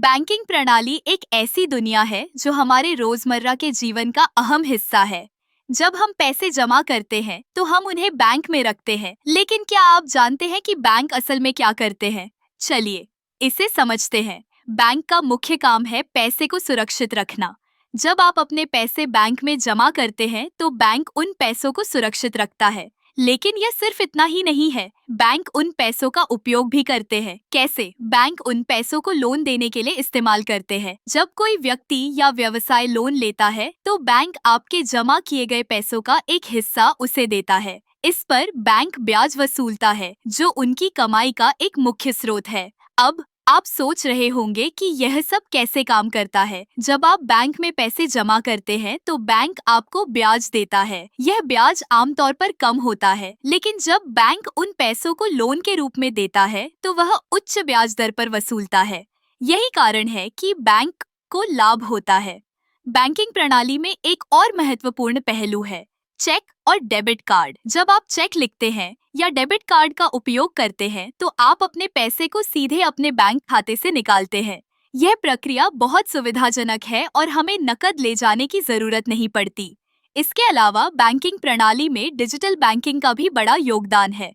Banking प्रणाली एक ऐसी दुनिया है जो हमारे रोजमर्रा के जीवन का अहम हिस्सा है। जब हम पैसे जमा करते हैं तो हम उन्हें बैंक में रखते हैं, लेकिन क्या आप जानते हैं कि बैंक असल में क्या करते हैं? चलिए इसे समझते हैं। बैंक का मुख्य काम है पैसे को सुरक्षित रखना। जब आप अपने पैसे बैंक में जमा करते हैं तो बैंक उन पैसों को सुरक्षित रखता है। लेकिन यह सिर्फ इतना ही नहीं है, बैंक उन पैसों का उपयोग भी करते हैं। कैसे? बैंक उन पैसों को लोन देने के लिए इस्तेमाल करते हैं। जब कोई व्यक्ति या व्यवसाय लोन लेता है तो बैंक आपके जमा किए गए पैसों का एक हिस्सा उसे देता है। इस पर बैंक ब्याज वसूलता है, जो उनकी कमाई का एक मुख्य स्रोत है। अब आप सोच रहे होंगे कि यह सब कैसे काम करता है। जब आप बैंक में पैसे जमा करते हैं तो बैंक आपको ब्याज देता है। यह ब्याज आमतौर पर कम होता है, लेकिन जब बैंक उन पैसों को लोन के रूप में देता है तो वह उच्च ब्याज दर पर वसूलता है। यही कारण है कि बैंक को लाभ होता है। बैंकिंग प्रणाली में एक और महत्वपूर्ण पहलू है चेक और डेबिट कार्ड। जब आप चेक लिखते हैं या डेबिट कार्ड का उपयोग करते हैं तो आप अपने पैसे को सीधे अपने बैंक खाते से निकालते हैं। यह प्रक्रिया बहुत सुविधाजनक है और हमें नकद ले जाने की जरूरत नहीं पड़ती। इसके अलावा बैंकिंग प्रणाली में डिजिटल बैंकिंग का भी बड़ा योगदान है।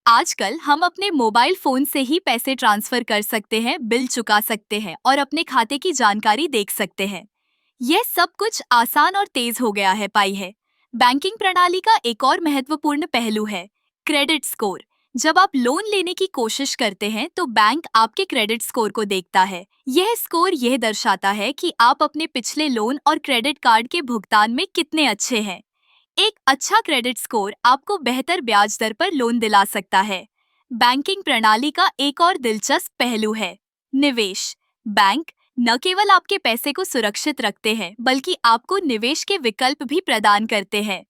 आजकल हम अपने मोबाइल फोन से ही पैसे ट्रांसफर कर सकते हैं, बिल चुका सकते हैं और अपने खाते की जानकारी देख सकते हैं। यह सब कुछ आसान और तेज हो गया है पाई है। बैंकिंग प्रणाली का एक और महत्वपूर्ण पहलू है क्रेडिट स्कोर। जब आप लोन लेने की कोशिश करते हैं तो बैंक आपके क्रेडिट स्कोर को देखता है। यह स्कोर यह दर्शाता है कि आप अपने पिछले लोन और क्रेडिट कार्ड के भुगतान में कितने अच्छे हैं। एक अच्छा क्रेडिट स्कोर आपको बेहतर ब्याज दर पर लोन दिला सकता है। बैंकिंग प्रणाली का एक और दिलचस्प पहलू है निवेश। बैंक न केवल आपके पैसे को सुरक्षित रखते हैं, बल्कि आपको निवेश के विकल्प भी प्रदान करते हैं।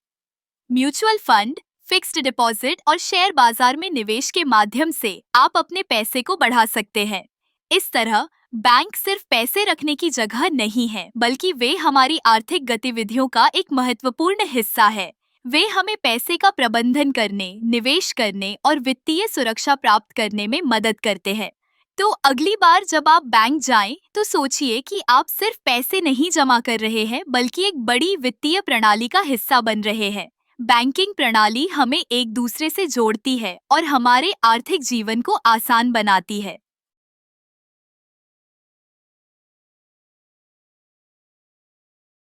म्यूचुअल फंड, फिक्स्ड डिपॉजिट और शेयर बाजार में निवेश के माध्यम से आप अपने पैसे को बढ़ा सकते हैं। इस तरह बैंक सिर्फ पैसे रखने की जगह नहीं है, बल्कि वे हमारी आर्थिक गतिविधियों का एक महत्वपूर्ण हिस्सा है। वे हमें पैसे का प्रबंधन करने, निवेश करने और वित्तीय सुरक्षा प्राप्त करने में मदद करते हैं। तो अगली बार जब आप बैंक जाएं, तो सोचिए कि आप सिर्फ पैसे नहीं जमा कर रहे हैं, बल्कि एक बड़ी वित्तीय प्रणाली का हिस्सा बन रहे हैं। बैंकिंग प्रणाली हमें एक दूसरे से जोड़ती है और हमारे आर्थिक जीवन को आसान बनाती है।